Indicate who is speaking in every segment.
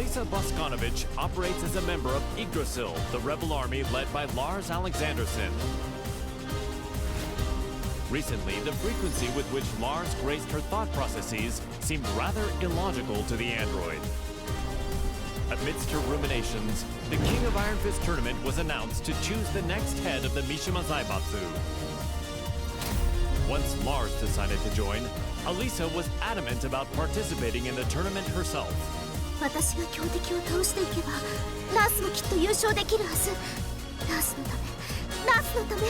Speaker 1: Alisa Boskanovich operates as a member of Yggdrasil, the rebel army led by Lars Alexanderson. Recently, the frequency with which Lars graced her thought processes seemed rather illogical to the android. Amidst her ruminations, the King of Iron Fist tournament was announced to choose the next head of the Mishima Zaibatsu. Once Lars decided to join, Alisa was adamant about participating in the tournament herself.
Speaker 2: 私が強敵を倒していけばラースもきっと優勝できるはず。ラースのため、ラースのため。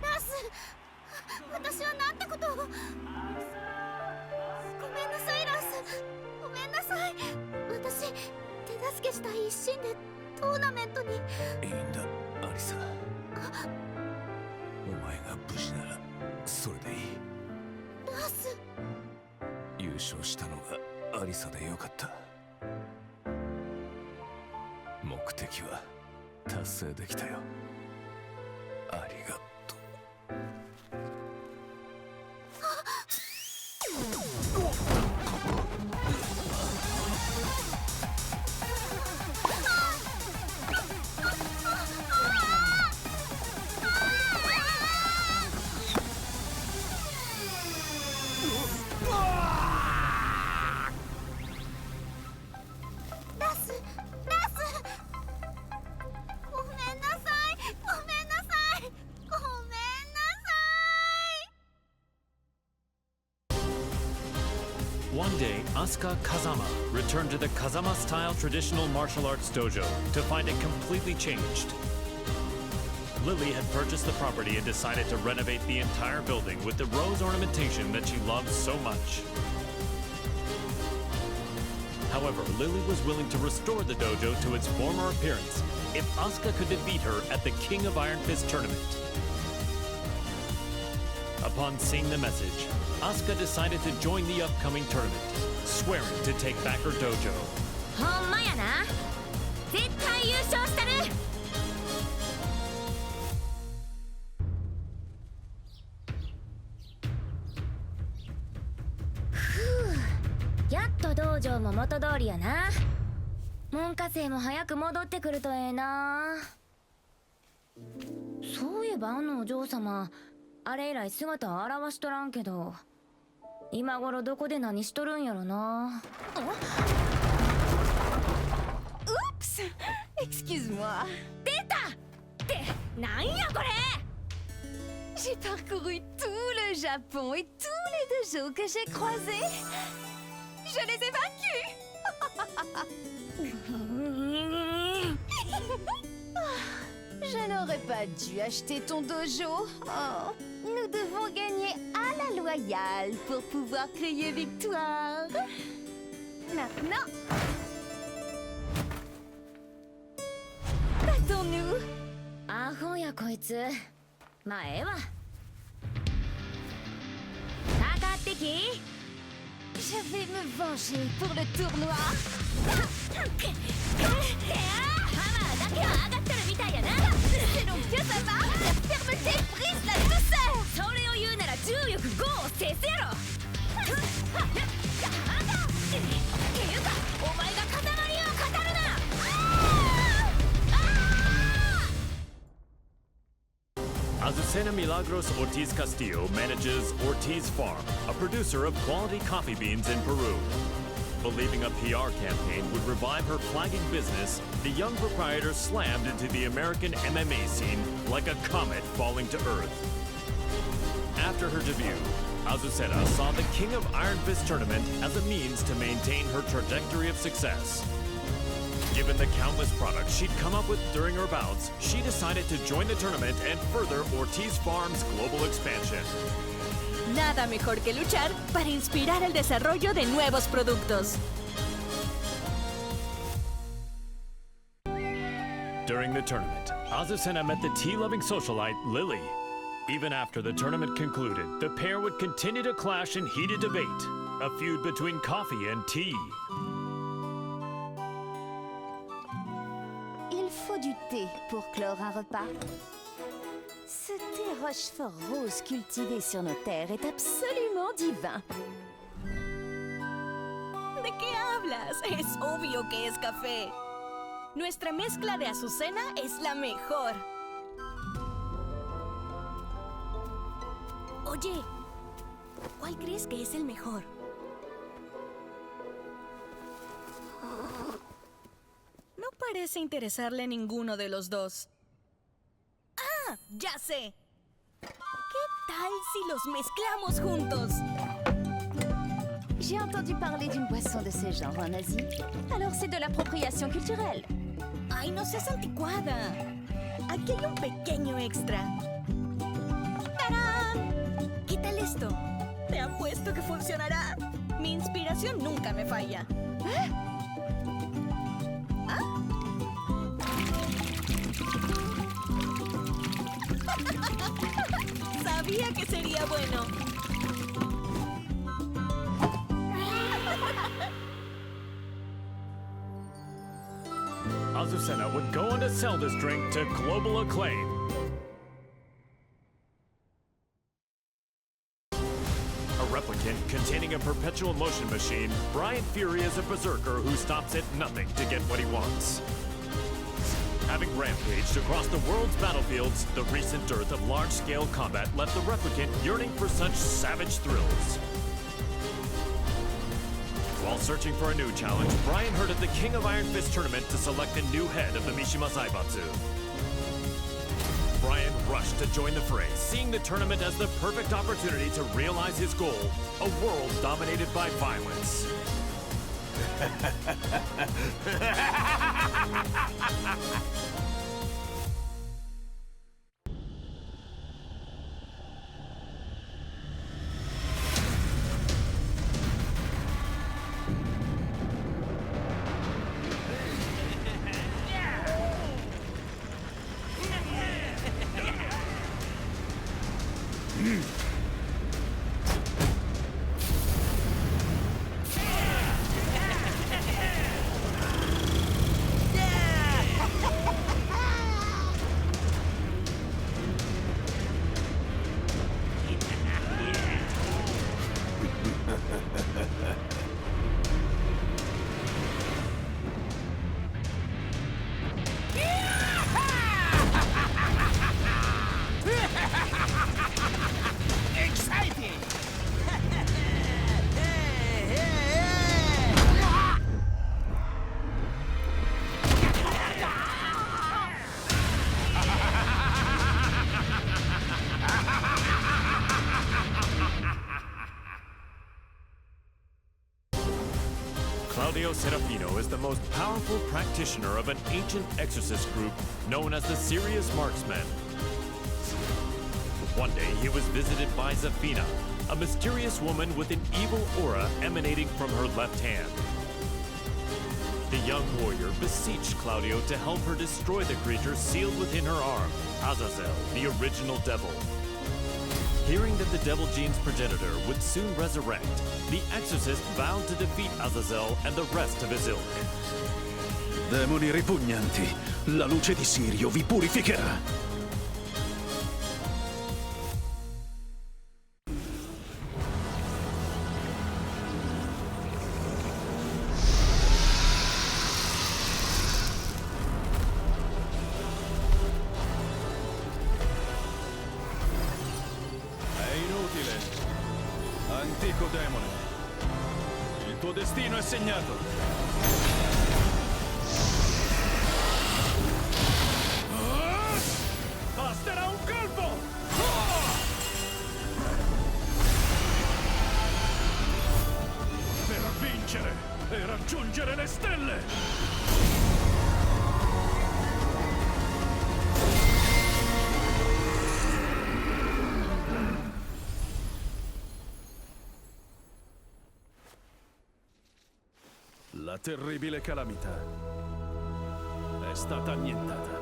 Speaker 2: ラース、私はなんてことを。ごめんなさいラース、ごめんなさい。私手助けしたい一心でトーナメントに。いいんだアリサ、お前が無事ならそれでいい。ラース、優勝したのがアリサでよかった。目的は達成できたよ。ありがとう。
Speaker 1: One day, Asuka Kazama returned to the Kazama-style traditional martial arts dojo to find it completely changed. Lily had purchased the property and decided to renovate the entire building with the rose ornamentation that she loved so much. However, Lily was willing to restore the dojo to its former appearance if Asuka could defeat her at the King of Iron Fist tournament. Upon seeing the message, Asuka decided to join the upcoming tournament, swearing to take back her dojo.
Speaker 2: ほんまやな。絶対優勝したる。ふう、やっと道場も元通りやな。門下生も早く戻ってくるとええな。そういえばあのお嬢様、あれ以来姿を現しとらんけど、今頃どこで何しとるんやろな。Oups! Excuse-moi. 出た！ってなんやこれ！ J'ai parcouru tout le Japon et tous les dojos que j'ai croisés. Je les ai vaincus. Je n'aurais pas dû acheter ton dojo. Oh, nous devons gagner à la loyale pour pouvoir crier victoire. Maintenant, battons-nous. アホやこいつ。まあええわ。かかってき。Je vais me venger pour le tournoi. ハマーだけは上がってるみたいやな。C'est donc que ça va. La fermeté brise la douceur. それを言うなら重力5を制すやろ。っていうかお前が塊を語るな。
Speaker 1: Azucena Milagros Ortiz Castillo manages Ortiz Farm, a producer of quality coffee beans in Peru. Believing a PR campaign would revive her flagging business, the young proprietor slammed into the American MMA scene like a comet falling to Earth. After her debut, Azucena saw the King of Iron Fist tournament as a means to maintain her trajectory of success. Given the countless products she'd come up with during her bouts, she decided to join the tournament and further Ortiz Farm's global expansion.
Speaker 3: Nada mejor que luchar para inspirar el desarrollo de nuevos productos.
Speaker 1: During the tournament, Azucena met the tea-loving socialite Lily. Even after the tournament concluded, the pair would continue to clash in heated debate, a feud between coffee and tea.
Speaker 4: Il faut du thé pour clore un repas. Ce thé Rochefort rose cultivé sur nos terres est absolument divin.
Speaker 3: ¿De qué hablas? Es obvio que es café. Nuestra mezcla de azucena es la mejor. Oye, ¿cuál crees que es el mejor? No parece interesarle ninguno de los dos. ¡Ah! ¡Ya sé! ¿Qué tal si los mezclamos juntos?
Speaker 4: J'ai entendu parler d'une boisson de ce genre en Asie. Alors c'est de l'appropriation culturelle.
Speaker 3: ¡Ay, no seas anticuada! Aquí hay un pequeño extra. ¡Tarán! ¿Qué tal esto? Te apuesto que funcionará. Mi inspiración nunca me falla. Sabía que sería bueno.
Speaker 1: Asusena would go on to sell this drink to global acclaim. A replicant containing a perpetual motion machine, Brian Fury is a berserker who stops at nothing to get what he wants. Having rampaged across the world's battlefields, the recent dearth of large-scale combat left the replicant yearning for such savage thrills. While searching for a new challenge, Brian heard of the King of Iron Fist tournament to select a new head of the Mishima Zaibatsu. Brian rushed to join the fray, seeing the tournament as the perfect opportunity to realize his goal, a world dominated by violence. Claudio Serafino is the most powerful practitioner of an ancient exorcist group known as the Serious Marksmen. One day, he was visited by Zafina, a mysterious woman with an evil aura emanating from her left hand. The young warrior beseeched Claudio to help her destroy the creature sealed within her arm, Azazel, the original devil. Hearing that the devil gene's progenitor would soon resurrect, the exorcist vowed to defeat Azazel and the rest of his ilk.
Speaker 5: Demoni ripugnanti, la luce di Sirio vi purificherà. Antico demone, il tuo destino è segnato. Basterà un colpo! Per vincere e raggiungere le stelle! La terribile calamità è stata annientata.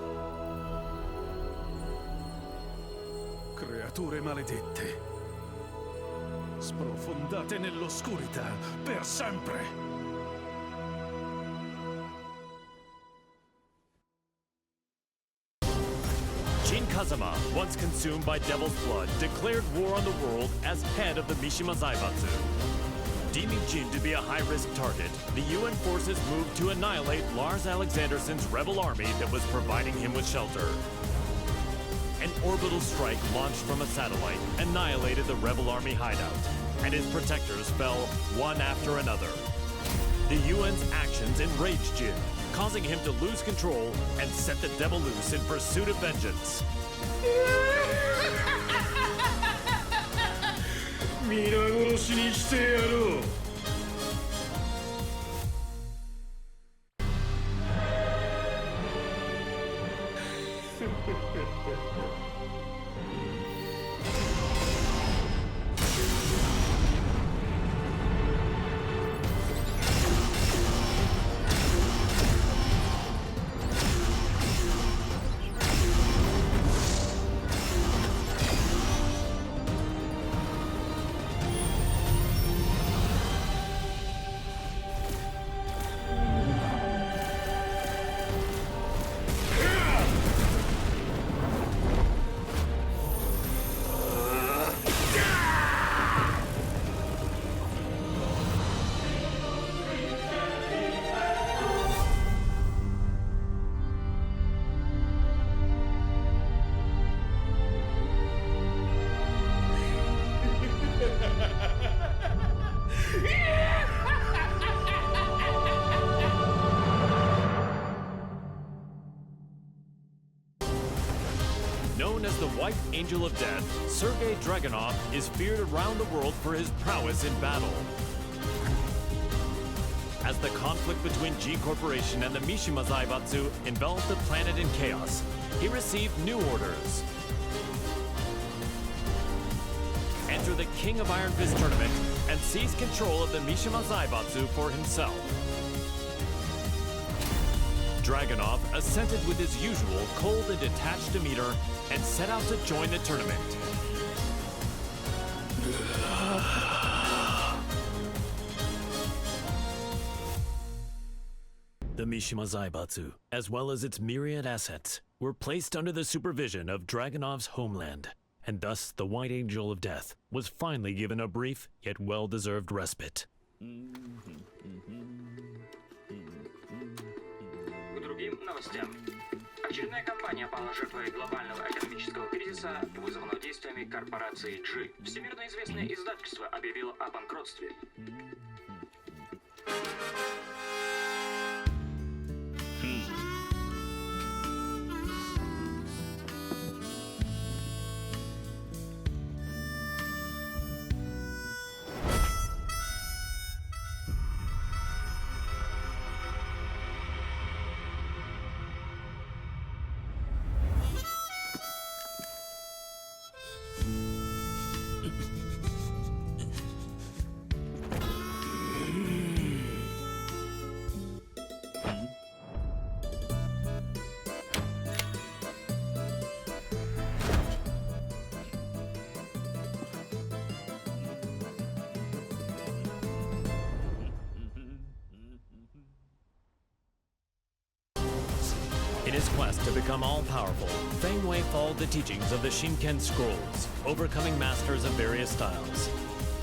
Speaker 5: Creature maledette, sprofondate nell'oscurità per sempre.
Speaker 1: Jin Kazama, once consumed by devil's blood, declared war on the world as head of the Mishima Zaibatsu. Deeming Jin to be a high-risk target, the UN forces moved to annihilate Lars Alexandersson's rebel army that was providing him with shelter. An orbital strike launched from a satellite annihilated the rebel army hideout, and his protectors fell one after another. The UN's actions enraged Jin, causing him to lose control and set the devil loose in pursuit of vengeance.
Speaker 5: 皆殺しにしてやろう。
Speaker 1: Known as the White Angel of Death, Sergei Dragunov is feared around the world for his prowess in battle. As the conflict between G Corporation and the Mishima Zaibatsu enveloped the planet in chaos, he received new orders. Enter the King of Iron Fist tournament and seize control of the Mishima Zaibatsu for himself. Dragunov assented with his usual cold and detached demeanor and set out to join the tournament. The Mishima Zaibatsu, as well as its myriad assets, were placed under the supervision of Dragunov's homeland, and thus the White Angel of Death was finally given a brief yet well-deserved respite.
Speaker 6: К другим новостям. Очередная компания пала жертвой глобального экономического кризиса, вызванного действиями корпорации G. Всемирно известное издательство объявило о банкротстве.
Speaker 1: In his quest to become all-powerful, Feng Wei followed the teachings of the Shinken Scrolls, overcoming masters of various styles.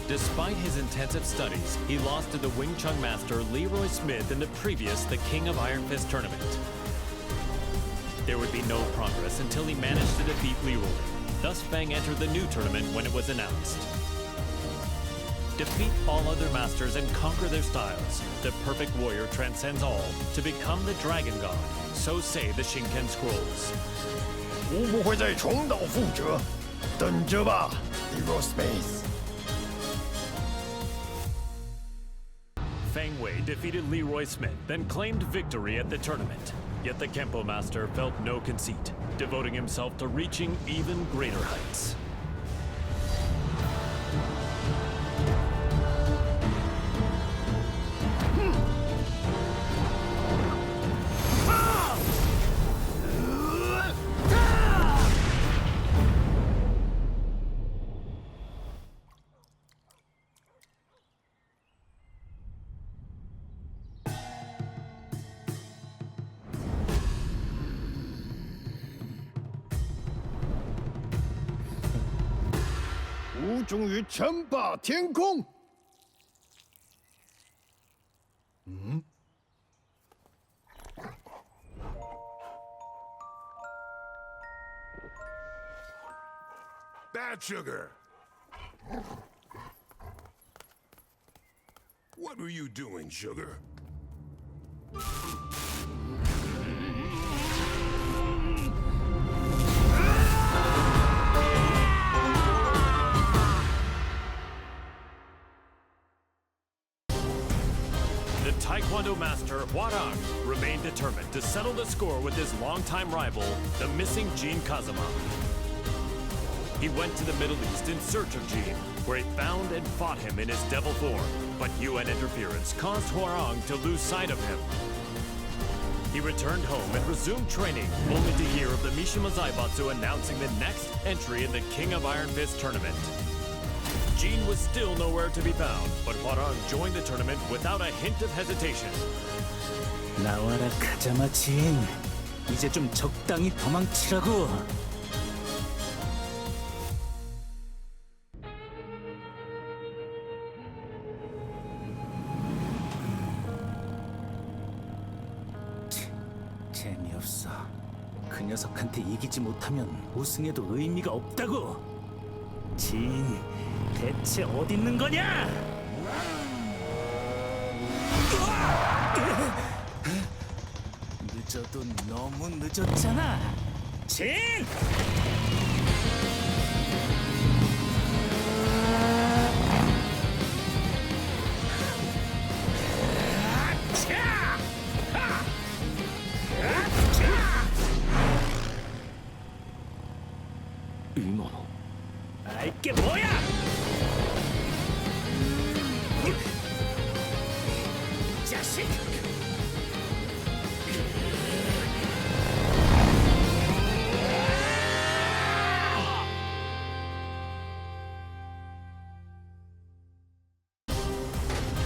Speaker 1: Despite his intensive studies, he lost to the Wing Chun master Leroy Smith in the previous The King of Iron Fist tournament. There would be no progress until he managed to defeat Leroy. Thus, Feng entered the new tournament when it was announced. Defeat all other masters and conquer their styles. The perfect warrior transcends all to become the Dragon God. So say the Shinken Scrolls.
Speaker 7: 无不会再重蹈覆辙，等着吧 ，Leroy Smith。
Speaker 1: Feng Wei defeated Leroy Smith, then claimed victory at the tournament. Yet the Kempo master felt no conceit, devoting himself to reaching even greater heights.
Speaker 7: 吾终于称霸天空。
Speaker 8: Bad sugar. What were you doing, sugar?
Speaker 1: The Taekwondo master, Hwarang, remained determined to settle the score with his longtime rival, the missing Jin Kazama. He went to the Middle East in search of Jin, where he found and fought him in his devil form, but UN interference caused Hwarang to lose sight of him. He returned home and resumed training, only to hear of the Mishima Zaibatsu announcing the next entry in the King of Iron Fist tournament. Jin was still nowhere to be found, but Hwarang joined the tournament without a hint of hesitation.
Speaker 9: 나와라 가자마 진. 이제 좀 적당히 도망치라고. 재미없어. 그 녀석한테 이기지 못하면 우승해도 의미가 없다고. 진, 대체 어디 있는 거냐? 늦어도 너무 늦었잖아. 진! 이게 뭐야? 자식!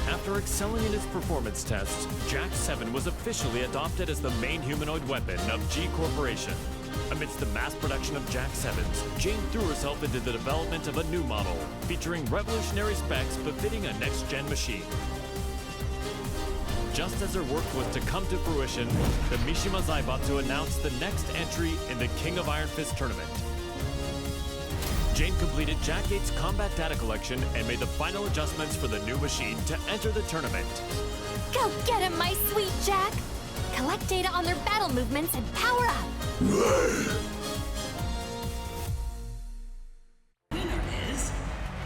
Speaker 1: After excelling in his performance tests, Jack 7 was officially adopted as the main humanoid weapon of G Corporation. Amidst the mass production of Jack 7s, Jane threw herself into the development of a new model, featuring revolutionary specs befitting a next-gen machine. Just as her work was to come to fruition, the Mishima Zaibatsu announced the next entry in the King of Iron Fist tournament. Jane completed Jack 8's combat data collection and made the final adjustments for the new machine to enter the tournament.
Speaker 2: Go get him, my sweet Jack! Collect data on their battle movements and power up!
Speaker 10: Winner is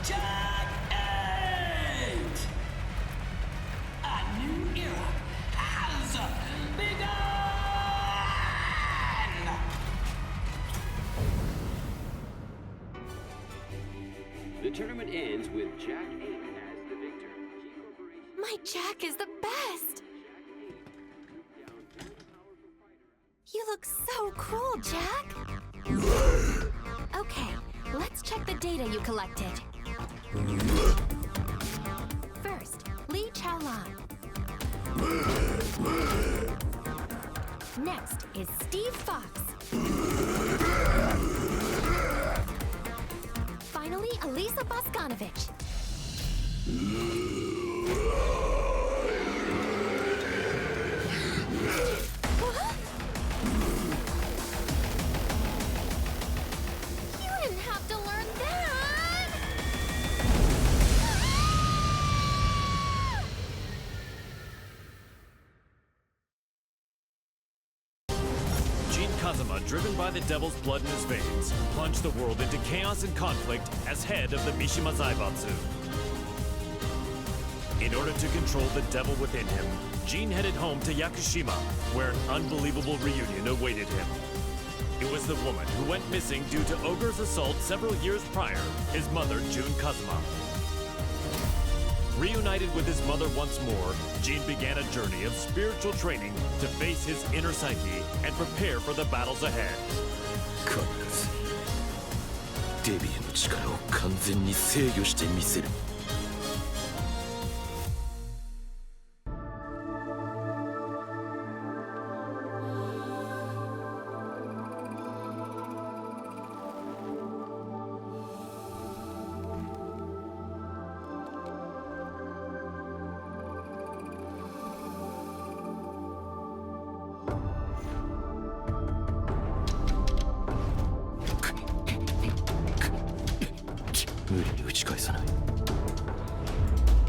Speaker 10: Jack 8! A new era has begun!
Speaker 6: The tournament ends with Jack 8 as the victor.
Speaker 2: My Jack is the best! You look so cool, Jack! Okay, let's check the data you collected. First, Li Chaolan. Next is Steve Fox. Finally, Elisa Boscanovich. You didn't have to learn that!
Speaker 1: Jin Kazama, driven by the devil's blood in his veins, plunged the world into chaos and conflict as head of the Mishima Zaibatsu. In order to control the devil within him, Jin headed home to Yakushima, where an unbelievable reunion awaited him. It was the woman who went missing due to Ogre's assault several years prior, his mother, Jun Kazama. Reunited with his mother once more, Jin began a journey of spiritual training to face his inner psyche and prepare for the battles ahead.
Speaker 5: 必ずデビューの力を完全に制御してみせる。無理に打ち返さない。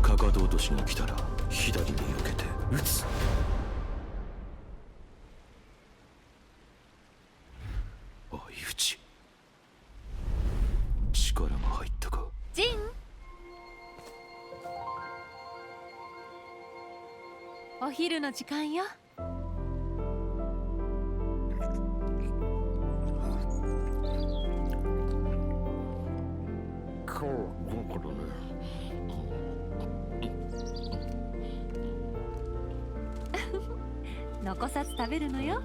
Speaker 5: かかと落としが来たら左に避けて打つ。相打ち。力が入ったか。
Speaker 2: ジン、お昼の時間よ。残さず食べるのよ。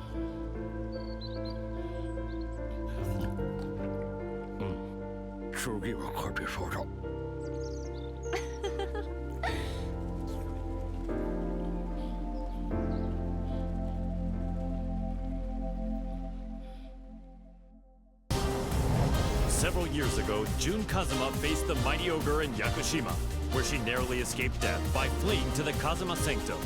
Speaker 7: 次は勝てそうだ。
Speaker 1: Several years ago, Jun Kazuma faced the mighty ogre in Yakushima, where she narrowly escaped death by fleeing to the Kazuma Sanctum.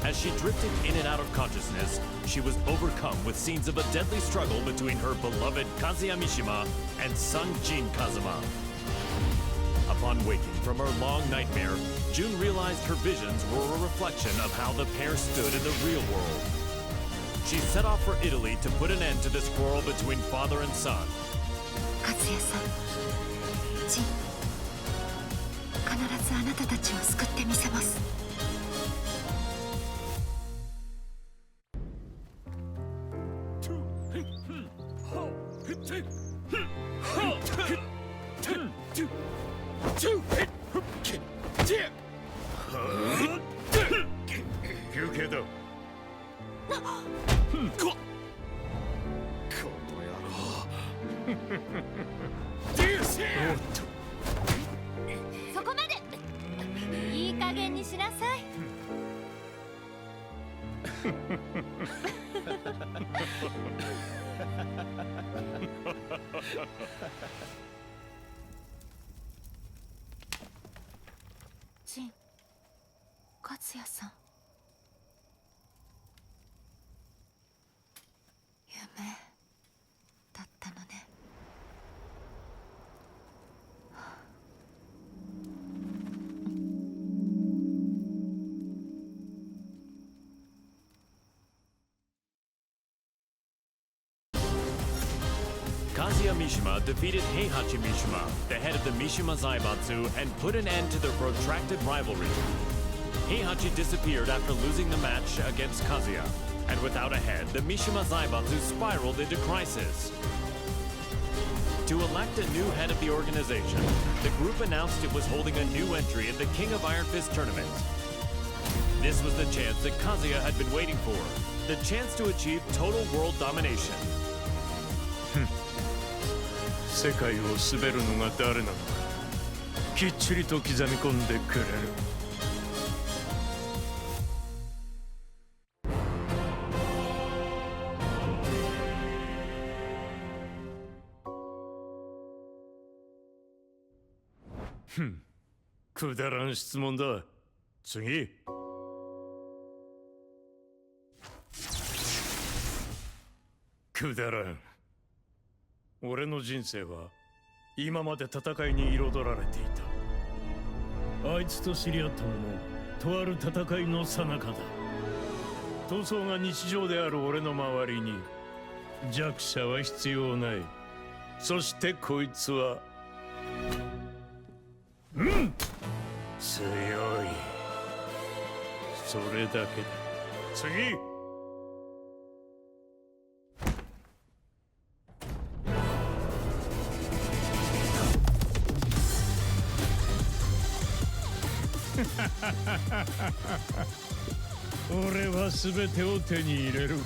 Speaker 1: As she drifted in and out of consciousness, she was overcome with scenes of a deadly struggle between her beloved Kazuya Mishima and son Jin Kazuma. Upon waking from her long nightmare, Jun realized her visions were a reflection of how the pair stood in the real world. She set off for Italy to put an end to this quarrel between father and son.
Speaker 4: 勝也さん、ジン、必ずあなたたちを救ってみせます。
Speaker 7: 休憩だ。
Speaker 2: そこまで。いい加減にしなさい。
Speaker 4: ジン、勝也さん。夢だったのね。
Speaker 1: Kazuya Mishima defeated Heihachi Mishima, the head of the Mishima Zaibatsu, and put an end to their protracted rivalry. Heihachi disappeared after losing the match against Kazuya, and without a head, the Mishima Zaibatsu spiraled into crisis. To elect a new head of the organization, the group announced it was holding a new entry in the King of Iron Fist tournament. This was the chance that Kazuya had been waiting for, the chance to achieve total world domination.
Speaker 7: 世界を滑るのが誰なのかきっちりと刻み込んでくれる。くだらん質問だ。次。くだらん。俺の人生は今まで戦いに彩られていた。あいつと知り合ったのもとある戦いの最中だ。闘争が日常である俺の周りに弱者は必要ない。そしてこいつは強い。それだけだ。次。俺は全てを手に入れる。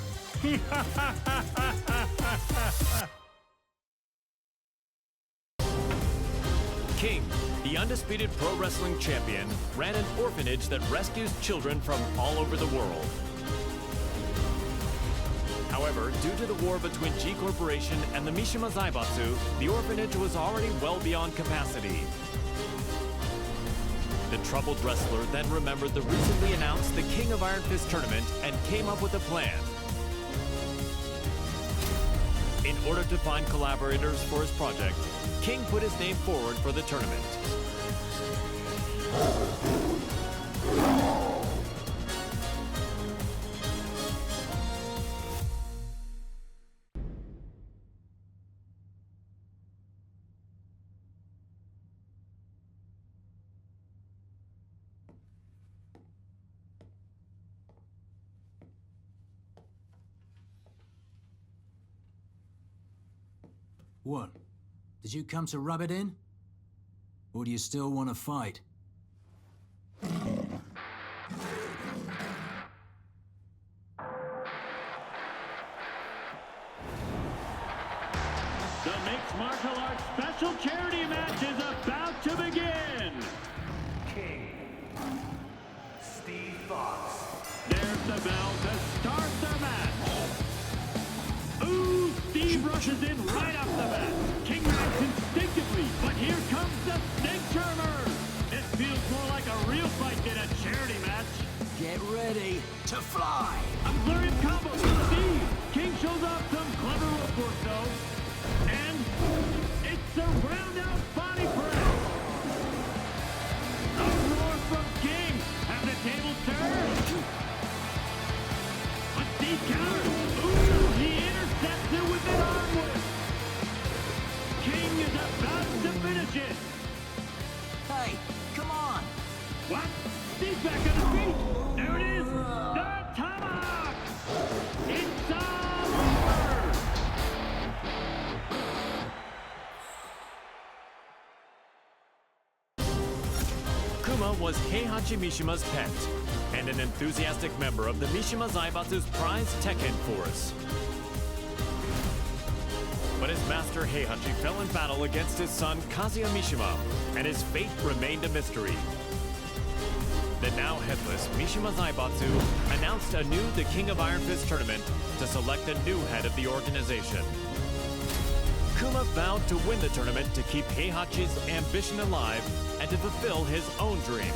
Speaker 1: King, the undisputed pro wrestling champion, ran an orphanage that rescues children from all over the world. However, due to the war between G Corporation and the Mishima Zaibatsu, the orphanage was already well beyond capacity. The troubled wrestler then remembered the recently announced the King of Iron Fist tournament and came up with a plan. In order to find collaborators for his project, King put his name forward for the tournament.
Speaker 11: What? Did you come to rub it in? Or do you still want to fight?
Speaker 12: The mixed martial arts special charity match is about to begin!
Speaker 9: King. Steve Fox.
Speaker 12: There's the bell to start the match! Ooh, Steve rushes in right off the bat. King rides instinctively, but here comes the snake charmer! It feels more like a real fight than a charity match.
Speaker 11: Get ready to fly!
Speaker 12: A flurry of combos from Steve! King shows off some clever rope work though. And it's a round-out body press! A roar from King! Have the tables turned! But Steve counters! Ooh, he intercepts it with an arm whip! King is about to finish it!
Speaker 11: Hey, come on!
Speaker 12: What? Steve's back on his feet! There it is! The tomahawk! It's all over!
Speaker 1: Kuma was Heihachi Mishima's pet, and an enthusiastic member of the Mishima Zaibatsu's prize Tekken force. But his master Heihachi fell in battle against his son Kazuya Mishima, and his fate remained a mystery. The now headless Mishima Zaibatsu announced anew the King of Iron Fist tournament to select a new head of the organization. Kuma vowed to win the tournament to keep Heihachi's ambition alive and to fulfill his own dream.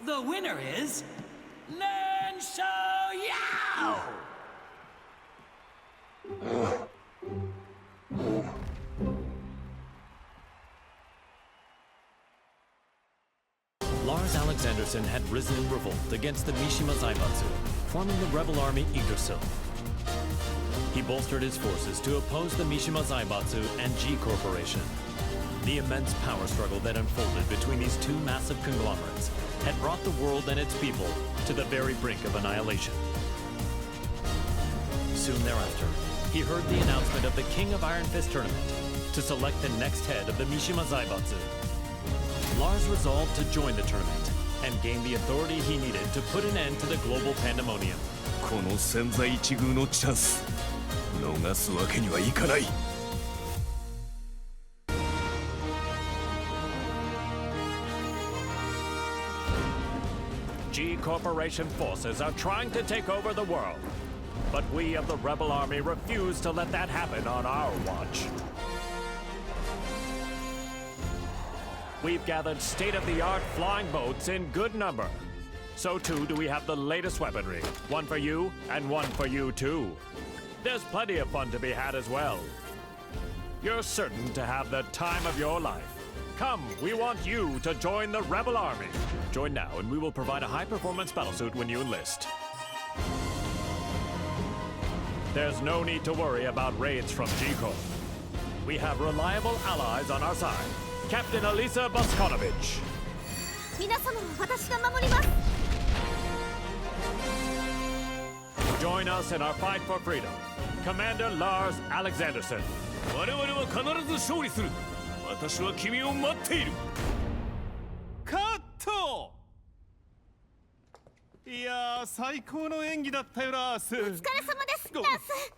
Speaker 10: The winner is Nan Shou Yao!
Speaker 1: Lars Alexanderson had risen in revolt against the Mishima Zaibatsu, forming the rebel army Yggdrasil. He bolstered his forces to oppose the Mishima Zaibatsu and G Corporation. The immense power struggle that unfolded between these two massive conglomerates had brought the world and its people to the very brink of annihilation. Soon thereafter, he heard the announcement of the King of Iron Fist tournament to select the next head of the Mishima Zaibatsu. Lars resolved to join the tournament and gain the authority he needed to put an end to the global pandemonium.
Speaker 5: この千載一遇のチャンス逃すわけにはいかない。
Speaker 1: G Corporation forces are trying to take over the world, but we of the Rebel Army refuse to let that happen on our watch. We've gathered state-of-the-art flying boats in good number. So too do we have the latest weaponry, one for you and one for you too. There's plenty of fun to be had as well. You're certain to have the time of your life. Come, we want you to join the Rebel Army. Join now and we will provide a high-performance battlesuit when you enlist. There's no need to worry about raids from Jiko. We have reliable allies on our side. Captain Elisa Boskonovich.
Speaker 2: 皆様を私が守ります。
Speaker 1: Join us in our fight for freedom. Commander Lars Alexanderson.
Speaker 7: 我々は必ず勝利する。私は君を待っている。カット。いやー、最高の演技だったよ、ラース。お疲れ様です、
Speaker 2: ラース。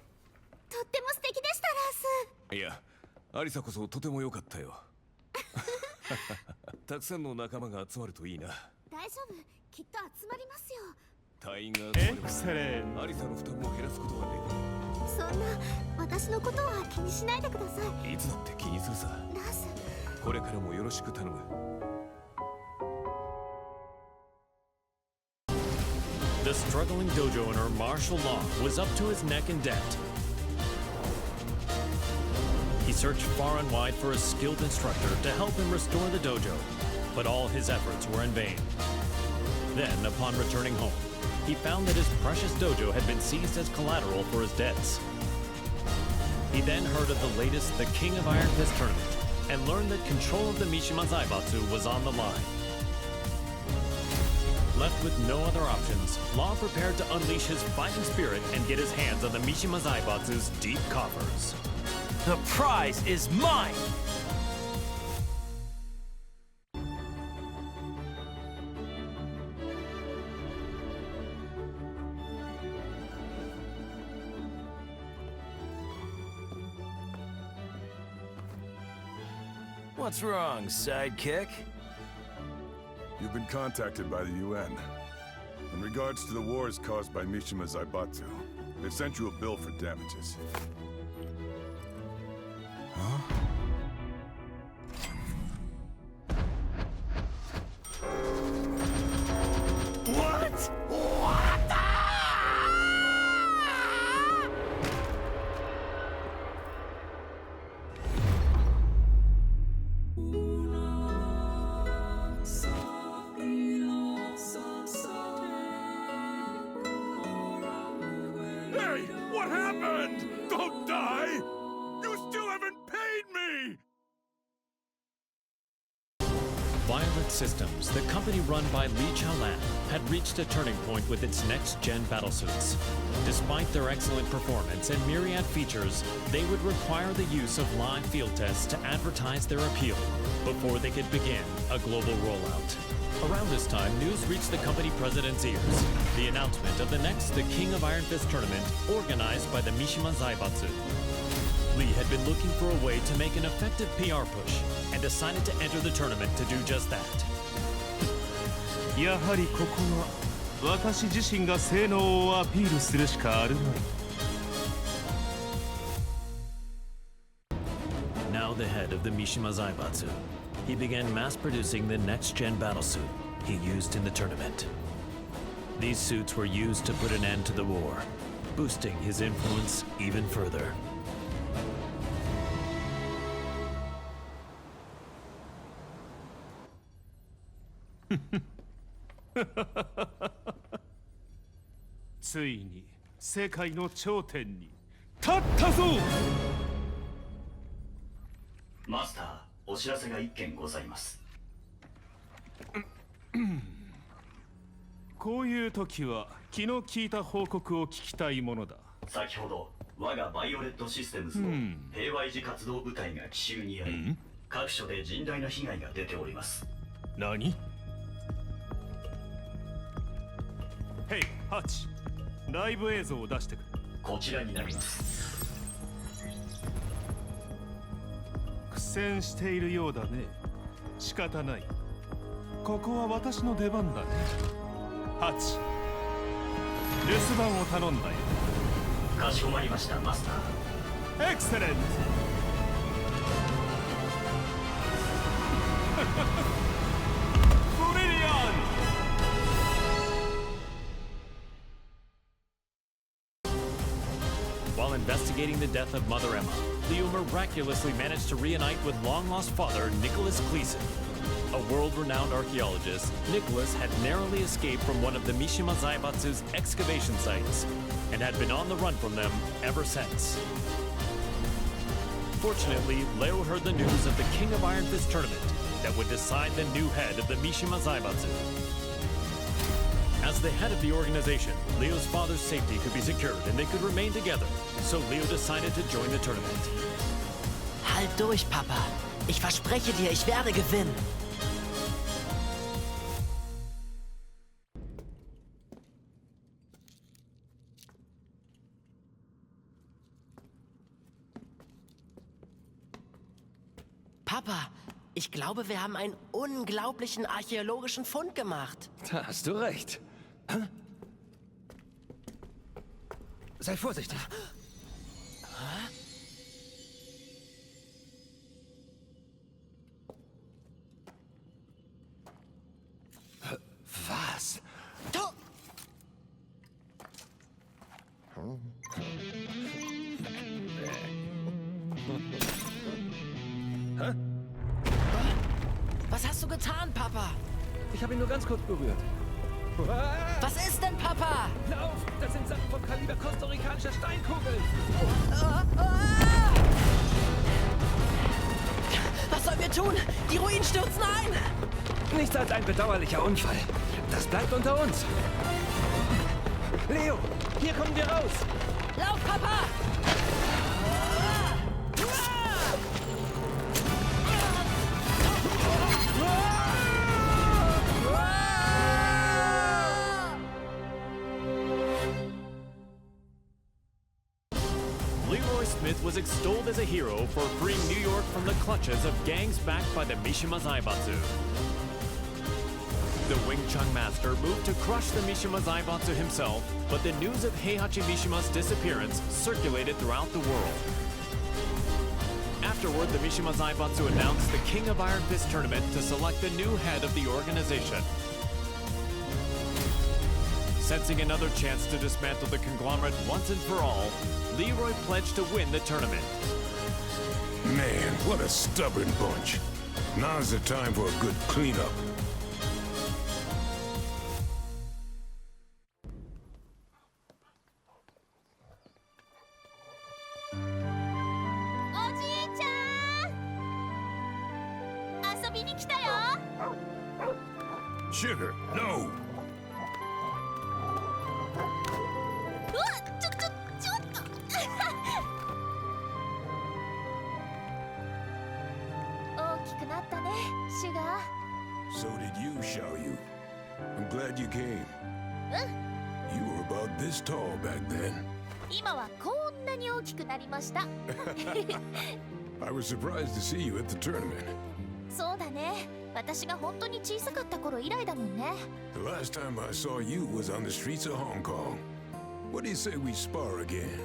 Speaker 2: とっても素敵でした、ラース。
Speaker 5: いや、アリサこそとても良かったよ。たくさんの仲間が集まるといいな。
Speaker 2: 大丈夫、きっと集まりますよ。
Speaker 5: 隊員が集まればアリサの負担も減らすことができる。
Speaker 2: そんな私のことは気にしないでください。
Speaker 5: いつだって気にするさ。
Speaker 2: ラース、
Speaker 5: これからもよろしく頼む。
Speaker 1: The struggling dojo owner Marshall Long was up to his neck in debt. He searched far and wide for a skilled instructor to help him restore the dojo, but all his efforts were in vain. Then, upon returning home, he found that his precious dojo had been seized as collateral for his debts. He then heard of the latest The King of Iron Fist tournament and learned that control of the Mishima Zaibatsu was on the line. Left with no other options, Law prepared to unleash his fighting spirit and get his hands on the Mishima Zaibatsu's deep coffers.
Speaker 10: The prize is mine!
Speaker 5: What's wrong, sidekick?
Speaker 8: You've been contacted by the UN. In regards to the wars caused by Mishima Zaibatsu, they've sent you a bill for damages.
Speaker 5: Huh?
Speaker 10: What?
Speaker 8: Hey! What happened? Don't die! You still haven't paid me!
Speaker 1: Violet Systems, the company run by Li Chaolan, had reached a turning point with its next-gen battlesuits. Despite their excellent performance and myriad features, they would require the use of live field tests to advertise their appeal before they could begin a global rollout. Around this time, news reached the company president's ears. The announcement of the next The King of Iron Fist tournament, organized by the Mishima Zaibatsu. Lee had been looking for a way to make an effective PR push and decided to enter the tournament to do just that.
Speaker 7: やはりここは私自身が性能をアピールするしかあるまい。
Speaker 1: Now the head of the Mishima Zaibatsu, he began mass-producing the next-gen battlesuit he used in the tournament. These suits were used to put an end to the war, boosting his influence even further.
Speaker 7: ついに世界の頂点に立ったぞ。
Speaker 13: マスター、お知らせが一件ございます。
Speaker 7: こういう時は気の利いた報告を聞きたいものだ。
Speaker 13: 先ほど我がバイオレットシステムズの平和維持活動部隊が奇襲に遭い、各所で甚大な被害が出ております。
Speaker 7: 何？ヘイ、ハチ、ライブ映像を出してくれ。
Speaker 13: こちらになります。
Speaker 7: 苦戦しているようだね。仕方ない。ここは私の出番だね。ハチ、留守番を頼んだよ。
Speaker 13: かしこまりました、マスター。
Speaker 7: エクセレント。ブリリアン。
Speaker 1: While investigating the death of Mother Emma, Leo miraculously managed to reunite with long-lost father Nicholas Gleason. A world-renowned archaeologist, Nicholas had narrowly escaped from one of the Mishima Zaibatsu's excavation sites. and had been on the run from them ever since. Fortunately, Leo heard the news of the King of Iron Fist tournament that would decide the new head of the Mishima Zaibatsu. As the head of the organization, Leo's father's safety could be secured and they could remain together, so Leo decided to join the tournament.
Speaker 10: Halt durch, Papa. Ich verspreche dir, ich werde gewinnen. Papa, ich glaube, wir haben einen unglaublichen archäologischen Fund gemacht.
Speaker 5: Da hast du recht. Sei vorsichtig. Was? Hä?
Speaker 10: Was hast du getan, Papa?
Speaker 5: Ich habe ihn nur ganz kurz berührt.
Speaker 10: Was ist denn, Papa?
Speaker 5: Lauf! Das sind Sachen vom Kaliber kostarikanischer Steinkugeln!
Speaker 10: Was sollen wir tun? Die Ruinen stürzen ein!
Speaker 5: Nichts als ein bedauerlicher Unfall. Das bleibt unter uns. Leo, hier kommen wir raus!
Speaker 10: Lauf, Papa!
Speaker 1: Leroy Smith was extolled as a hero for freeing New York from the clutches of gangs backed by the Mishima Zaibatsu. The Wing Chun master moved to crush the Mishima Zaibatsu himself, but the news of Heihachi Mishima's disappearance circulated throughout the world. Afterward, the Mishima Zaibatsu announced the King of Iron Fist tournament to select the new head of the organization. Sensing another chance to dismantle the conglomerate once and for all, Leroy pledged to win the tournament.
Speaker 8: Man, what a stubborn bunch. Now's the time for a good cleanup. Sugar, no! So did you, Xiaoyu. I'm glad you came. You were about this tall back then. I was surprised to see you at the tournament. The last time I saw you was on the streets of Hong Kong. What do you say we spar again?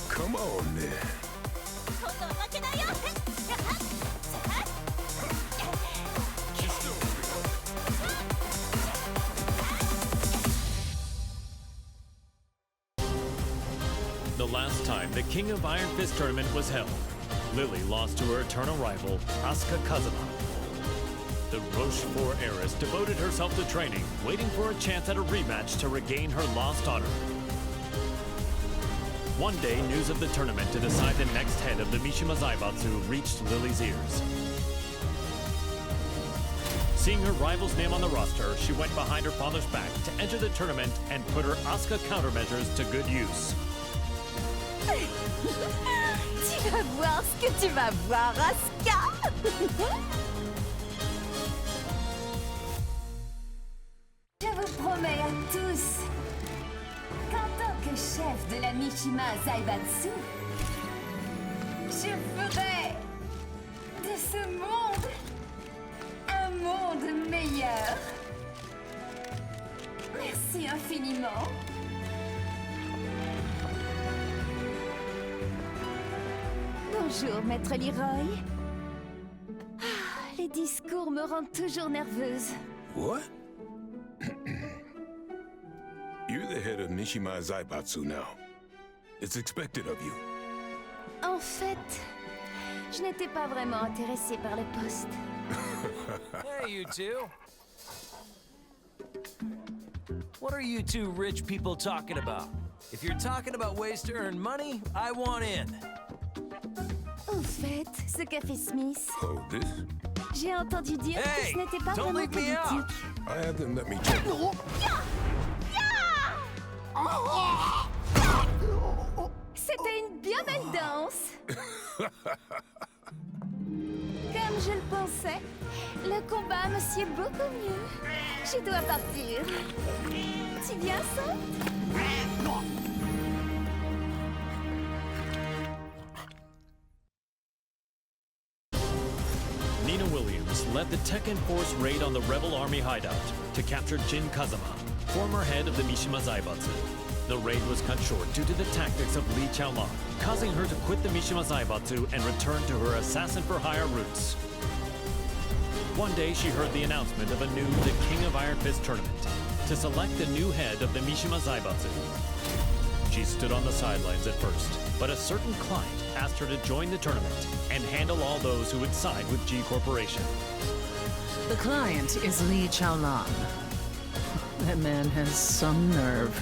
Speaker 8: Come on, then.
Speaker 1: The last time the King of Iron Fist tournament was held, Lily lost to her eternal rival, Asuka Kazama. The Rochefort heiress devoted herself to training, waiting for a chance at a rematch to regain her lost honor. One day, news of the tournament to decide the next head of the Mishima Zaibatsu reached Lily's ears. Seeing her rival's name on the roster, she went behind her father's back to enter the tournament and put her Asuka countermeasures to good use.
Speaker 2: Tu vas voir ce que tu vas voir, Asuka.
Speaker 4: Je vous promets à tous qu'en tant que chef de la Mishima Zaibatsu, je ferai de ce monde un monde meilleur. Merci infiniment.
Speaker 2: Bonjour, Maître Leroy. Ah, les discours me rendent toujours nerveuse.
Speaker 8: What? You're the head of Mishima Zaibatsu now. It's expected of you.
Speaker 2: En fait, Je n'étais pas vraiment intéressée par le poste.
Speaker 14: Hey, you two. What are you two rich people talking about? If you're talking about ways to earn money, I want in.
Speaker 2: Au fait, ce café Smith,
Speaker 8: Oh, this?
Speaker 2: j'ai entendu dire que
Speaker 14: Hey,
Speaker 2: ce n'était pas
Speaker 14: don't
Speaker 2: vraiment
Speaker 14: leave me out.
Speaker 2: politique.
Speaker 8: I had them let me check.
Speaker 2: C'était une bien belle danse. Comme je le pensais, le combat me sied beaucoup mieux. Je dois partir. Tu viens, ça?
Speaker 1: Nina Williams led the Tekken Force raid on the rebel army hideout to capture Jin Kazama, former head of the Mishima Zaibatsu. The raid was cut short due to the tactics of Li Chaolan, causing her to quit the Mishima Zaibatsu and return to her assassin-for-hire roots. One day, she heard the announcement of a new The King of Iron Fist tournament to select the new head of the Mishima Zaibatsu. She stood on the sidelines at first, but a certain client asked her to join the tournament and handle all those who would side with G Corporation.
Speaker 15: The client is Li Chaolan. That man has some nerve.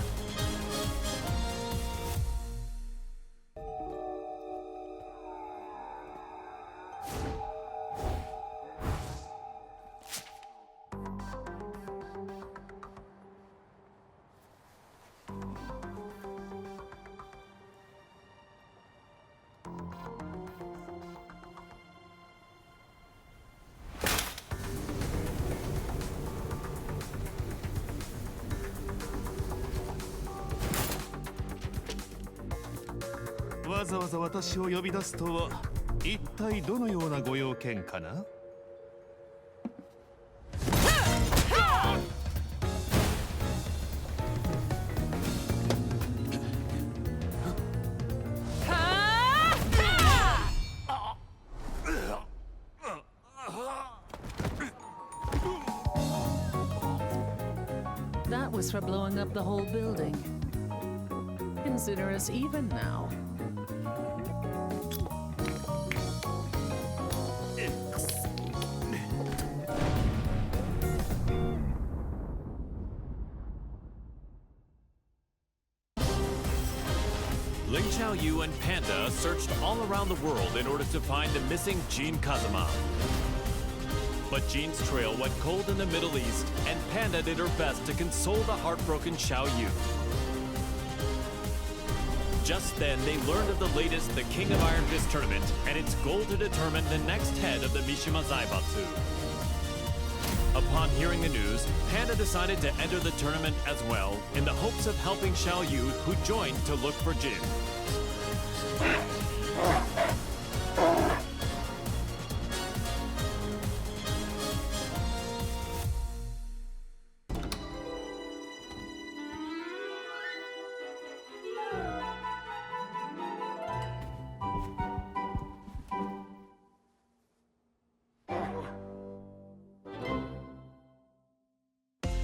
Speaker 16: 「わざわざ私を呼び出すとは一体どのようなご用件かな?」
Speaker 15: That was for blowing up the whole building. Consider us even now.
Speaker 1: Ling Xiaoyu and Panda searched all around the world in order to find the missing Jin Kazama. But Jin's trail went cold in the Middle East, and Panda did her best to console the heartbroken Xiaoyu. Just then, they learned of the latest The King of Iron Fist tournament and its goal to determine the next head of the Mishima Zaibatsu. Upon hearing the news, Panda decided to enter the tournament as well, in the hopes of helping Xiaoyu, who joined to look for Jin.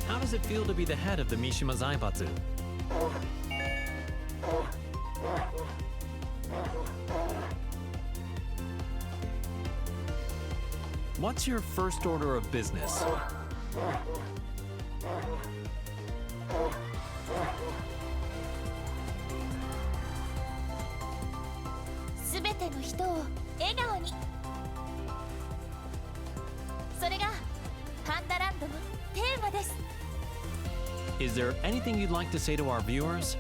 Speaker 1: How does it feel to be the head of the Mishima Zaibatsu? What's your first order of business? Is there anything you'd like to say to our viewers?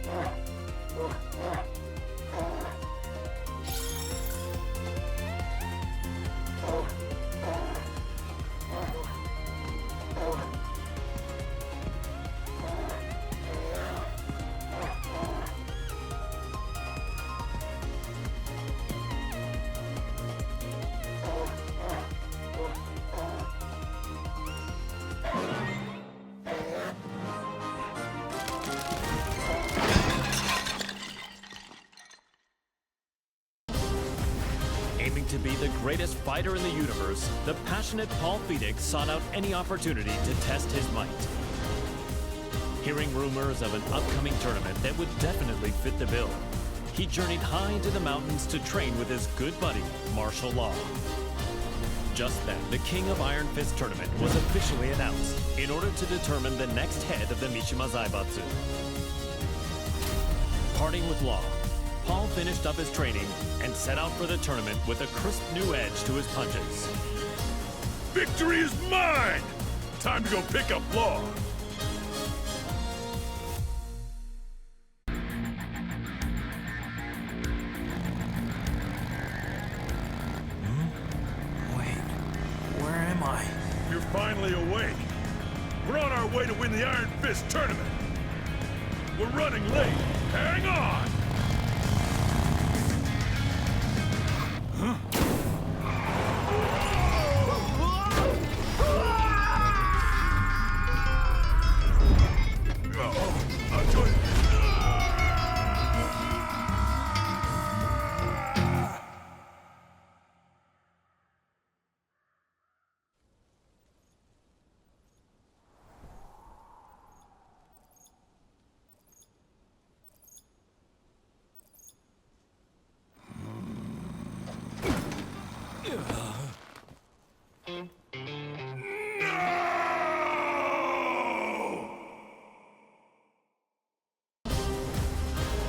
Speaker 1: Aiming to be the greatest fighter in the universe, the passionate Paul Phoenix sought out any opportunity to test his might. Hearing rumors of an upcoming tournament that would definitely fit the bill, he journeyed high into the mountains to train with his good buddy, martial law. Just then, the King of Iron Fist tournament was officially announced in order to determine the next head of the Mishima Zaibatsu. Parting with Law, Paul finished up his training and set out for the tournament with a crisp new edge to his punches.
Speaker 8: Victory is mine! Time to go pick up Law. You're finally awake. We're on our way to win the Iron Fist tournament. We're running late. Hang on! Huh?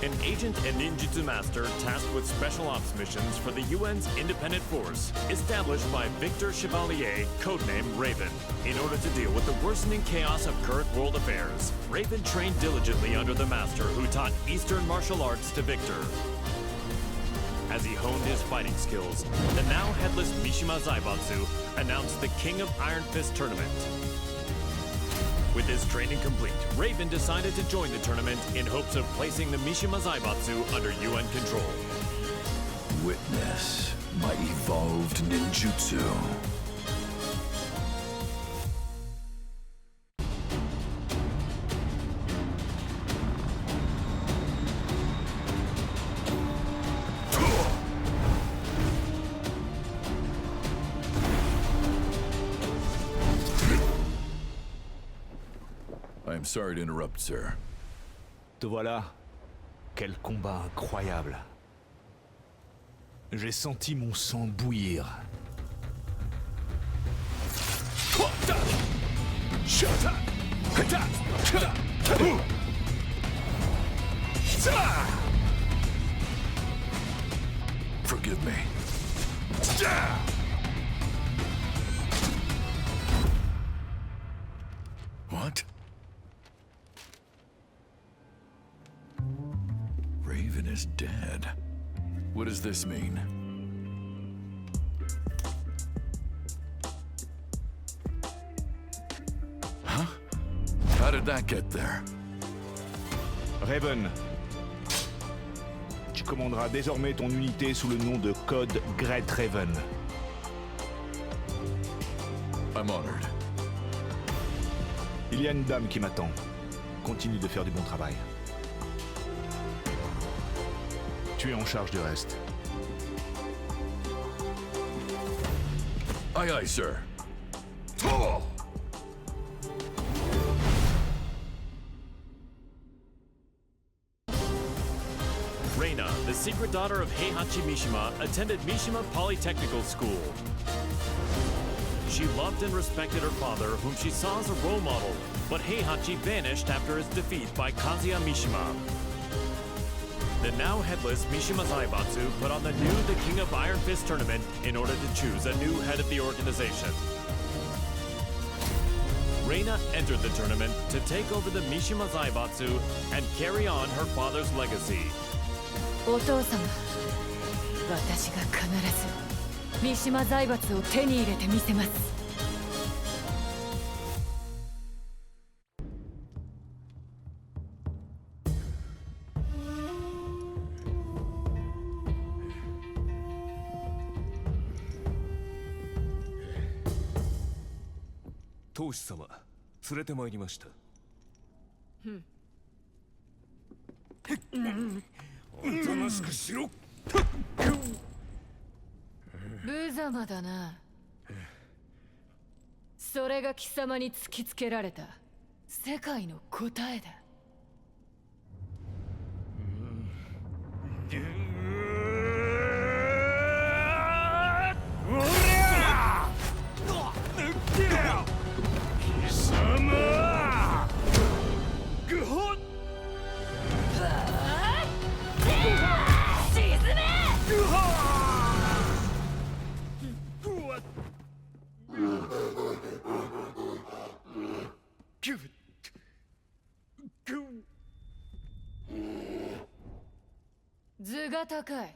Speaker 1: An agent and ninjutsu master tasked with special ops missions for the UN's independent force, established by Victor 슈발리에, codenamed Raven. In order to deal with the worsening chaos of current world affairs, Raven trained diligently under the master who taught Eastern martial arts to Victor. As he honed his fighting skills, the now headless Mishima Zaibatsu announced the King of Iron Fist tournament. With his training complete, Raven decided to join the tournament in hopes of placing the Mishima Zaibatsu under UN control.
Speaker 5: Witness my evolved ninjutsu. I'm sorry to interrupt, sir.
Speaker 16: Te voilà. Quel combat incroyable. J'ai senti mon sang bouillir.
Speaker 5: Forgive me. What? Raven is dead. What does this mean? Huh? How did that get there?
Speaker 16: Raven, tu commanderas désormais ton unité sous le nom de code Great Raven.
Speaker 5: I'm honored.
Speaker 16: Il y a une dame qui m'attend. Continue de faire du bon travail. Tu es en charge du reste.
Speaker 5: Aye, aye, sir.
Speaker 1: Reina, the secret daughter of Heihachi Mishima, attended Mishima Polytechnical School. She loved and respected her father, whom she saw as a role model, but Heihachi vanished after his defeat by Kazuya Mishima. The now headless Mishima Zaibatsu put on the King of Iron Fist tournament in order to choose a new head of the organization. Reina entered the tournament to take over the Mishima Zaibatsu and carry on her father's legacy.
Speaker 2: お父様、私が必ず三島財閥を手に入れてみせます。
Speaker 17: 当主様、連れてまいりました。おとなしくしろ。
Speaker 2: 無様だな。それが貴様に突きつけられた世界の答えだ。図が高い。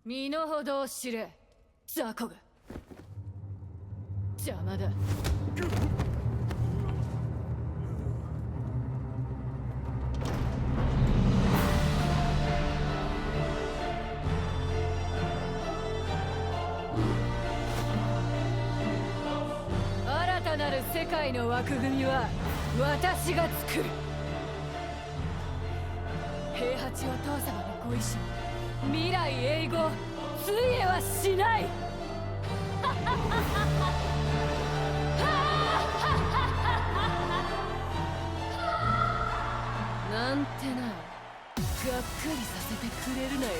Speaker 2: 身の程を知れ、雑魚が。邪魔だ。新たなる世界の枠組みは私が作る。平八は父様のご意志、未来永劫ついえはしない。なんてな、がっかりさせてくれるなよ。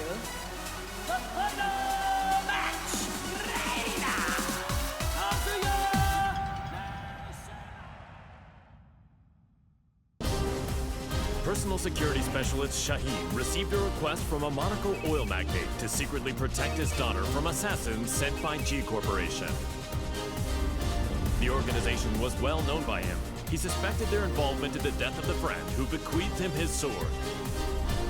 Speaker 1: Personal security specialist Shaheen received a request from a Monaco oil magnate to secretly protect his daughter from assassins sent by G Corporation. The organization was well known by him. He suspected their involvement in the death of the friend who bequeathed him his sword.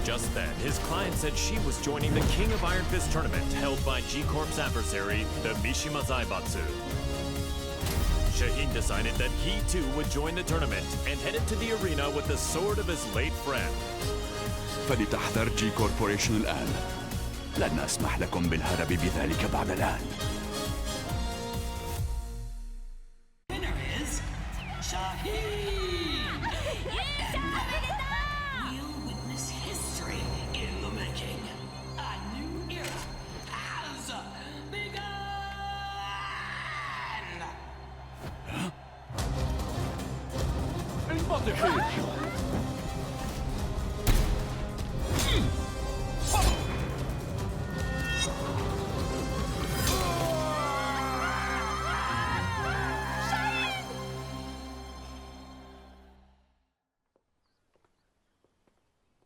Speaker 1: Just then, his client said she was joining the King of Iron Fist tournament held by G Corp's adversary, the Mishima Zaibatsu. Shaheen decided that he too would join the tournament and headed to the arena with the sword of his late friend.
Speaker 18: فلتحذر جي كوربوريشن الآن. لن أسمح لكم بالهرب بذلك بعد الآن.
Speaker 19: Winner is Shaheen! We'll witness history in the making. A new era has begun!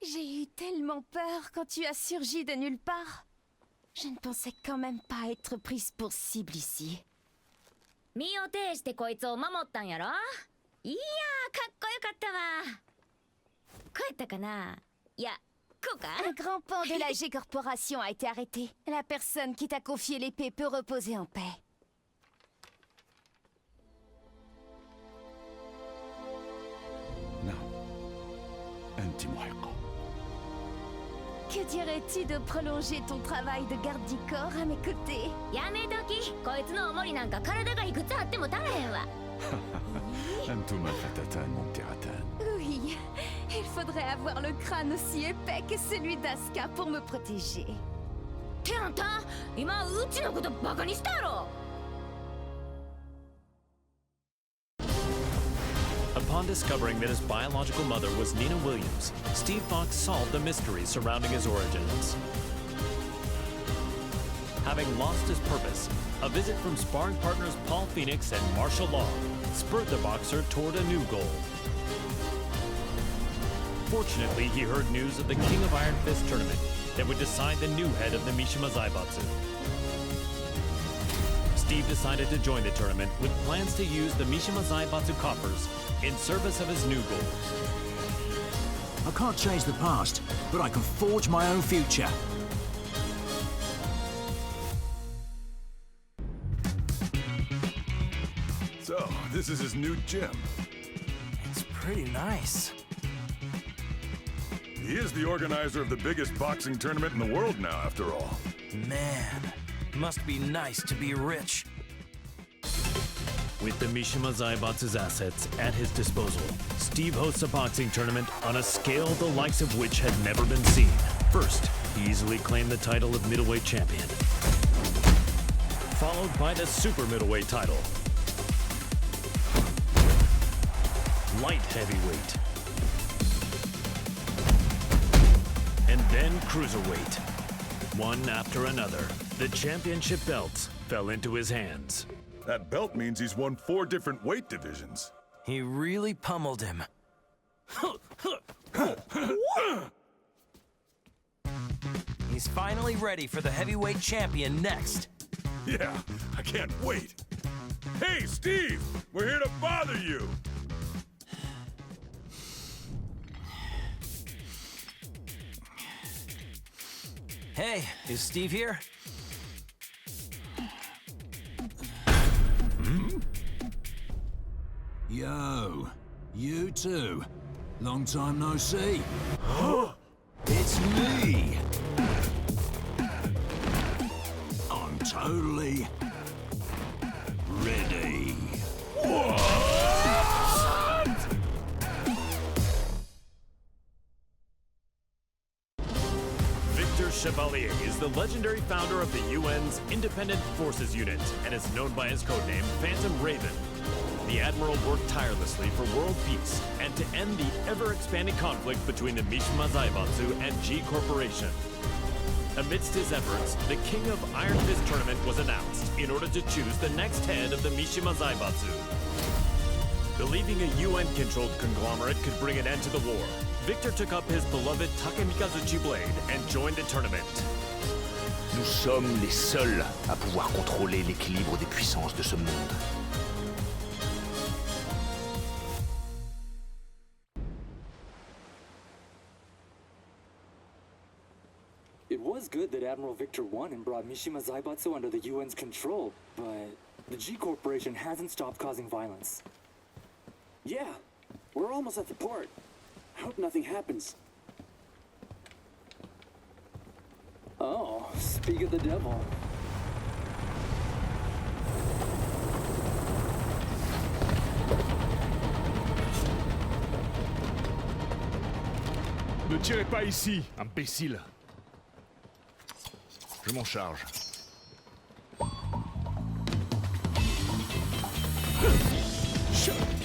Speaker 2: J'ai eu tellement peur quand tu as surgi de nulle part. Je ne pensais quand même pas être prise pour cible ici.
Speaker 20: 身を挺してこいつを守ったんやろ。いやー、かっこよかったわ。こうやったかな。いや、こうか。
Speaker 2: Un grand pan de la G Corporation a été arrêté. La personne qui t'a confié l'épée peut reposer en paix.
Speaker 18: أنت محقة.
Speaker 2: Que dirais-tu de prolonger ton travail de garde du corps à mes côtés?
Speaker 20: やめとき。こいつの重りなんか体がいくつあっても足らへんわ。
Speaker 18: أنتما فتاتان ممتعتان.
Speaker 2: Oui, il faudrait avoir le crâne aussi épais que celui d'Asuka pour me protéger.
Speaker 20: ってあんた、今うちのことバカにしたやろ。
Speaker 1: Upon discovering that his biological mother was Nina Williams, Steve Fox solved the mystery surrounding his origins. Having lost his purpose, a visit from sparring partners Paul Phoenix and martial law spurred the boxer toward a new goal. Fortunately, he heard news of the King of Iron Fist tournament that would decide the new head of the Mishima Zaibatsu. Steve decided to join the tournament with plans to use the Mishima Zaibatsu coffers in service of his new goal.
Speaker 11: I can't change the past, but I can forge my own future.
Speaker 8: So, this is his new gym.
Speaker 14: It's pretty nice.
Speaker 8: He is the organizer of the biggest boxing tournament in the world now, after all.
Speaker 14: Man, must be nice to be rich.
Speaker 1: With the Mishima Zaibatsu's assets at his disposal, Steve hosts a boxing tournament on a scale the likes of which had never been seen. First, he easily claimed the title of middleweight champion, followed by the super middleweight title, light heavyweight, and then cruiserweight. One after another, the championship belts fell into his hands.
Speaker 8: That belt means he's won 4 different weight divisions.
Speaker 14: He really pummeled him. He's finally ready for the heavyweight champion next.
Speaker 8: Yeah, I can't wait. Hey, Steve! We're here to bother you?
Speaker 14: Hey, is Steve here?
Speaker 11: Yo, you two. Long time no see. It's me. I'm totally ready.
Speaker 1: Victor 슈발리에 is the legendary founder of the UN's Independent Forces Unit and is known by his codename Phantom Raven. The Admiral worked tirelessly for world peace and to end the ever-expanding conflict between the Mishima Zaibatsu and G Corporation. Amidst his efforts, the King of Iron Fist tournament was announced in order to choose the next head of the Mishima Zaibatsu. Believing a UN-controlled conglomerate could bring an end to the war, Victor took up his beloved Takemikazuchi blade and joined the tournament.
Speaker 18: Nous sommes les seuls à pouvoir contrôler l'équilibre des puissances de ce monde.
Speaker 21: It was good that Admiral Victor won and brought Mishima Zaibatsu under the UN's control, but the G Corporation hasn't stopped causing violence.
Speaker 22: Yeah, we're almost at the port. I hope nothing happens.
Speaker 21: Oh, speak of the devil.
Speaker 18: Ne tirez pas ici, imbécile. Je m'en charge.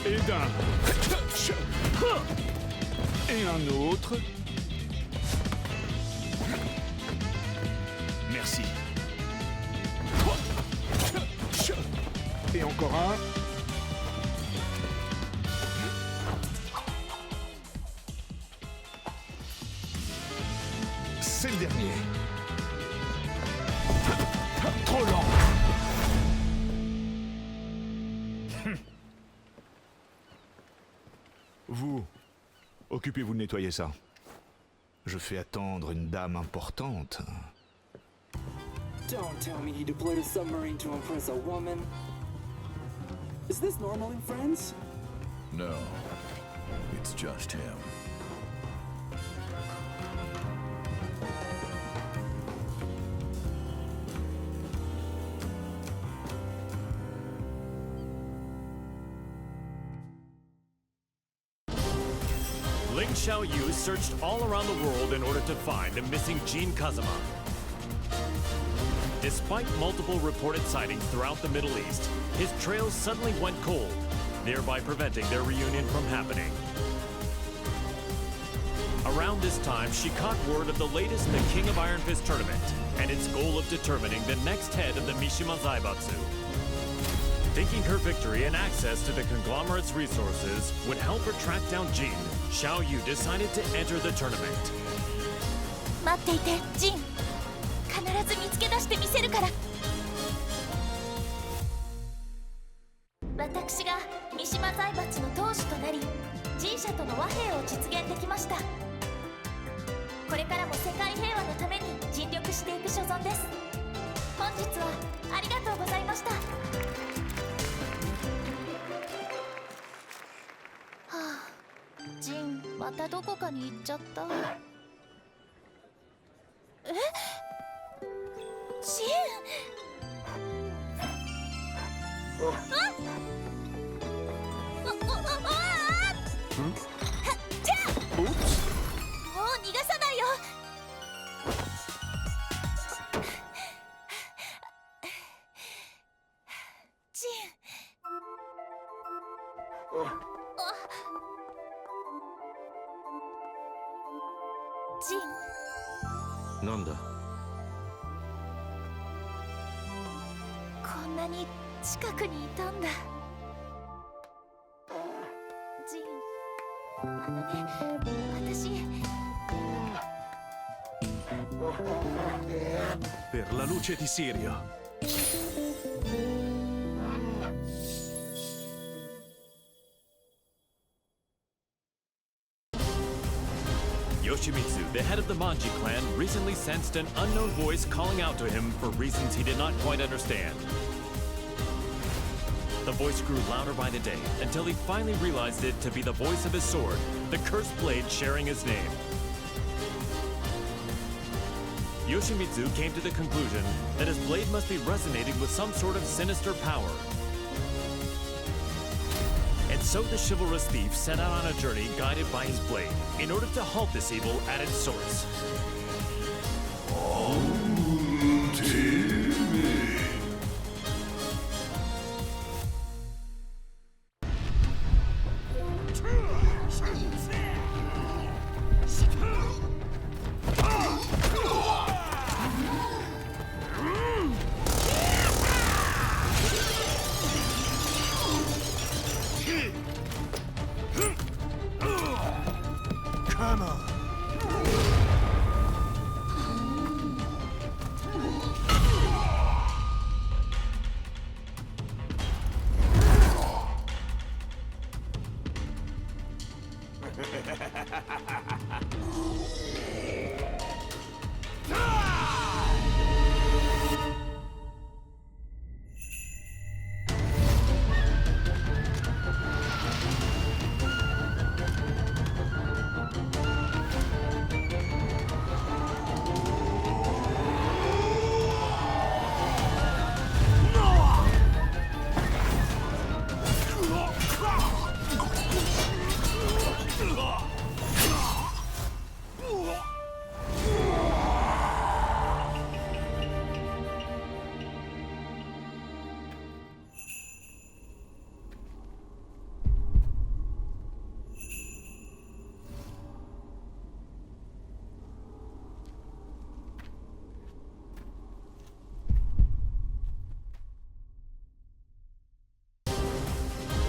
Speaker 18: Et d'un. Et un autre. Merci. Et encore un. C'est le dernier. Trop lent. Vous, occupez-vous de nettoyer ça. Je fais attendre une dame importante.
Speaker 21: Don't tell me he deployed a submarine to impress a woman.
Speaker 22: Is this normal in Friends?
Speaker 8: No, it's just him.
Speaker 1: Ling Xiaoyu searched all around the world in order to find the missing Jin Kazama. Despite multiple reported sightings throughout the Middle East, his trails suddenly went cold, thereby preventing their reunion from happening. Around this time, she caught word of the latest in the King of Iron Fist tournament and its goal of determining the next head of the Mishima Zaibatsu. Thinking her victory and access to the conglomerate's resources would help her track down Jin, Xiaoyu decided to enter the tournament.
Speaker 2: 待っていて、ジン。必ず見つけ出してみせるから。私が三島財閥の当主となり、G社との和平を実現できました。これからも世界平和のために尽力していく所存です。本日はありがとうございました。はあ、ジン、またどこかに行っちゃった。え？ジン！もう逃がさないよ。ジン。ジン。
Speaker 5: なんだ。
Speaker 2: こんなに近くにいたんだ。ジン、私。
Speaker 17: Per la luce di Sirio.
Speaker 1: Yoshimizu, the head of the Manji clan, recently sensed an unknown voice calling out to him for reasons he did not quite understand. The voice grew louder by the day until he finally realized it to be the voice of his sword, the cursed blade sharing his name. Yoshimizu came to the conclusion that his blade must be resonating with some sort of sinister power. And so the chivalrous thief set out on a journey guided by his blade in order to halt this evil at its source.
Speaker 17: Come on.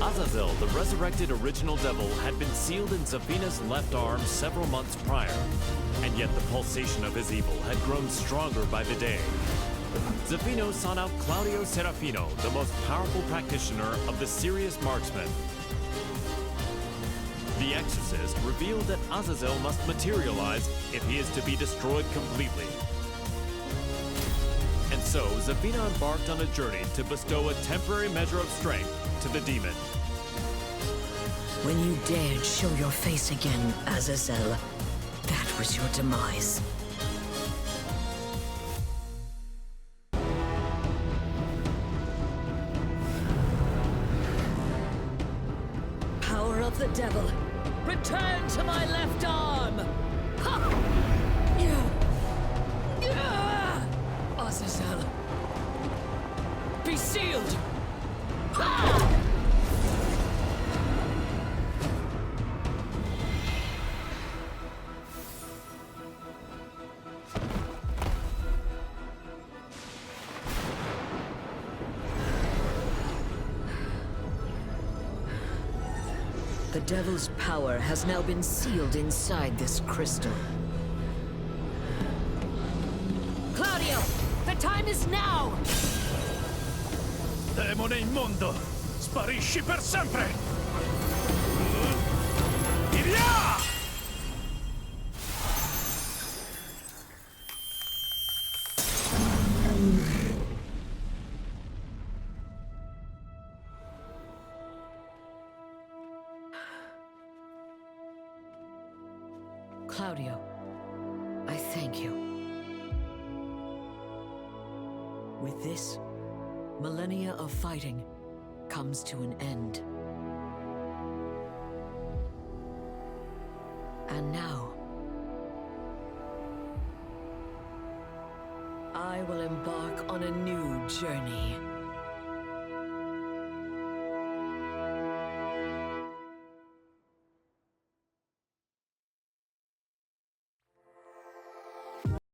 Speaker 1: Azazel, the resurrected original devil, had been sealed in Zafina's left arm several months prior, and yet the pulsation of his evil had grown stronger by the day. Zafino sought out Claudio Serafino, the most powerful practitioner of the serious marksman. The exorcist revealed that Azazel must materialize if he is to be destroyed completely. And so, Zafina embarked on a journey to bestow a temporary measure of strength to the demon.
Speaker 3: When you dared show your face again, Azazel, that was your demise.
Speaker 6: Power of the devil, return to my left arm! Ha! Azazel, be sealed! Ha!
Speaker 3: The devil's power has now been sealed inside this crystal.
Speaker 6: Claudio, the time is now!
Speaker 17: Demone immondo! Sparisci per sempre! Di via!
Speaker 3: Claudio, I thank you. With this, millennia of fighting comes to an end. And now, I will embark on a new journey.